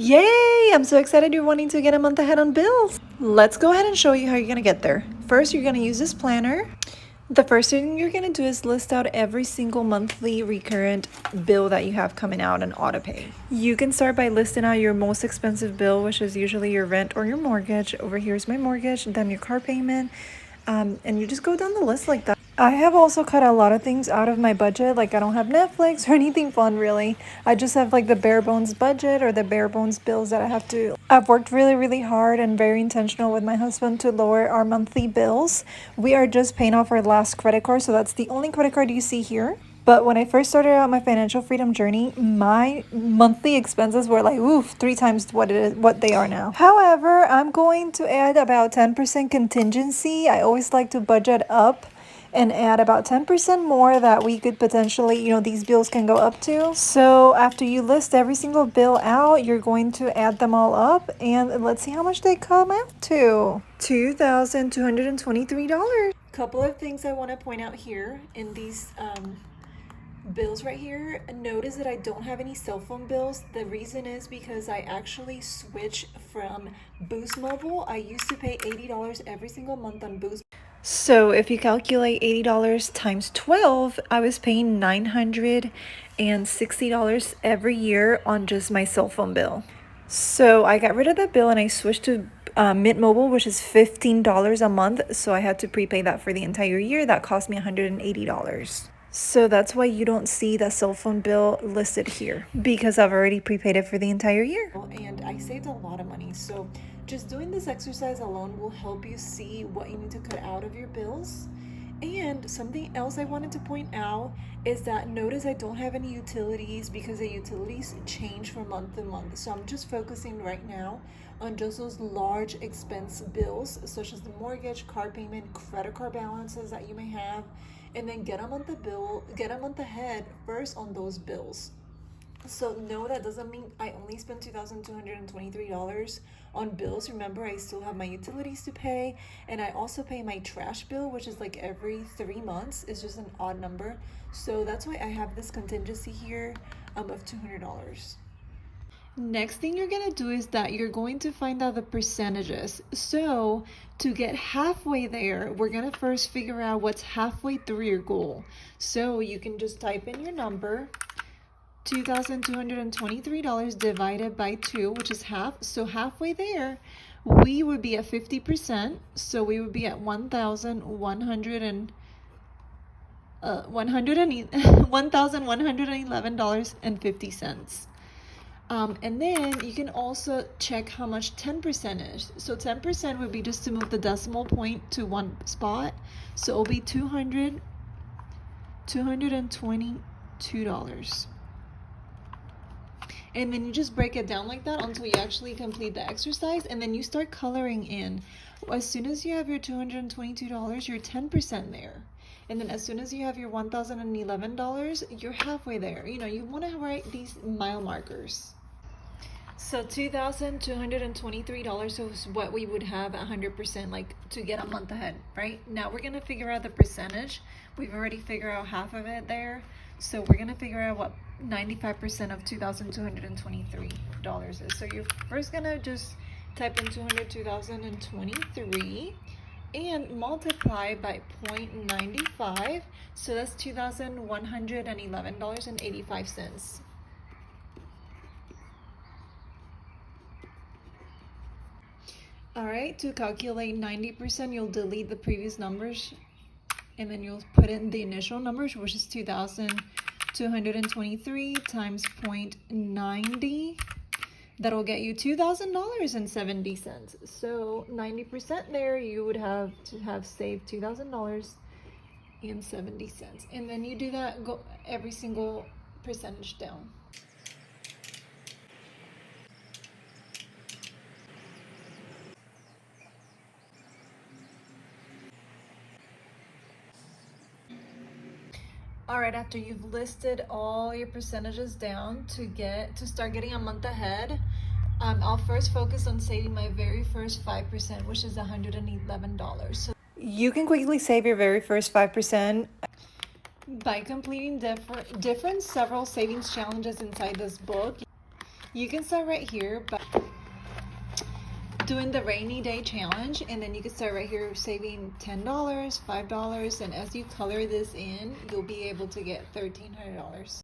Yay! I'm so excited you're wanting to get a month ahead on bills. Let's go ahead and show you how you're gonna get there. First, you're gonna use this planner. The first thing you're gonna do is list out every single monthly recurrent bill that you have coming out and auto pay. You can start by listing out your most expensive bill, which is usually your rent or your mortgage. Over here is my mortgage, then your car payment, and you just go down the list like that. I have also cut a lot of things out of my budget. Like I don't have Netflix or anything fun really. I just have like the bare bones budget or the bare bones bills that I have to. I've worked really hard and very intentional with my husband to lower our monthly bills. We are just paying off our last credit card, so that's the only credit card you see here. But when I first started out my financial freedom journey, my monthly expenses were like, oof, 3 times what they are now. However, I'm going to add about 10% contingency. I always like to budget up and add about 10% more that we could potentially, these bills can go up to. So after you list every single bill out, you're going to add them all up and let's see how much they come out to. $2,223. Couple of things I want to point out here in these bills right here. Notice that I don't have any cell phone bills. The reason is because I actually switched from Boost Mobile. I used to pay $80 every single month on Boost. So if you calculate $80 times 12, I was paying $960 every year on just my cell phone bill. So I got rid of that bill and I switched to Mint Mobile, which is $15 a month. So I had to prepay that for the entire year. That cost me $180. So that's why you don't see the cell phone bill listed here, because I've already prepaid it for the entire year. And I saved a lot of money. So just doing this exercise alone will help you see what you need to cut out of your bills. And something else I wanted to point out is that notice I don't have any utilities because the utilities change from month to month. So I'm just focusing right now on just those large expense bills, such as the mortgage, car payment, credit card balances that you may have, and then get a month ahead first on those bills. So no, that doesn't mean I only spent $2,223 on bills. Remember, I still have my utilities to pay, and I also pay my trash bill, which is like every 3 months. It's just an odd number. So that's why I have this contingency here of $200. Next thing you're gonna do is that you're going to find out the percentages. So to get halfway there, we're gonna first figure out what's halfway through your goal. So you can just type in your number, $2,223 divided by 2, which is half. So halfway there, we would be at 50%. So we would be at $1,111.50. And then you can also check how much 10% is. So 10% would be just to move the decimal point to one spot. So it'll be $222. And then you just break it down like that until you actually complete the exercise, and then you start coloring in. As soon as you have your $222, you're 10% there. And then as soon as you have your $1,011, you're halfway there. You want to write these mile markers. So $2,223 is what we would have 100%, like to get a month ahead, right? Now we're gonna figure out the percentage. We've already figured out half of it there. So we're gonna figure out what 95% of $2,223 is. So you're first gonna just type in 202,023 and multiply by 0.95. So that's $2,111.85. All right, to calculate 90%, you'll delete the previous numbers and then you'll put in the initial numbers, which is 2,223 times 0.90. That'll get you $2,000.70. So 90% there, you would have to have saved $2,000.70. And then you do that, go every single percentage down. All right, after you've listed all your percentages down to start getting a month ahead, I'll first focus on saving my very first 5%, which is $111. So you can quickly save your very first 5% by completing different several savings challenges inside this book. You can start right here by doing the rainy day challenge, and then you can start right here saving $10, $5, and as you color this in, you'll be able to get $1,300.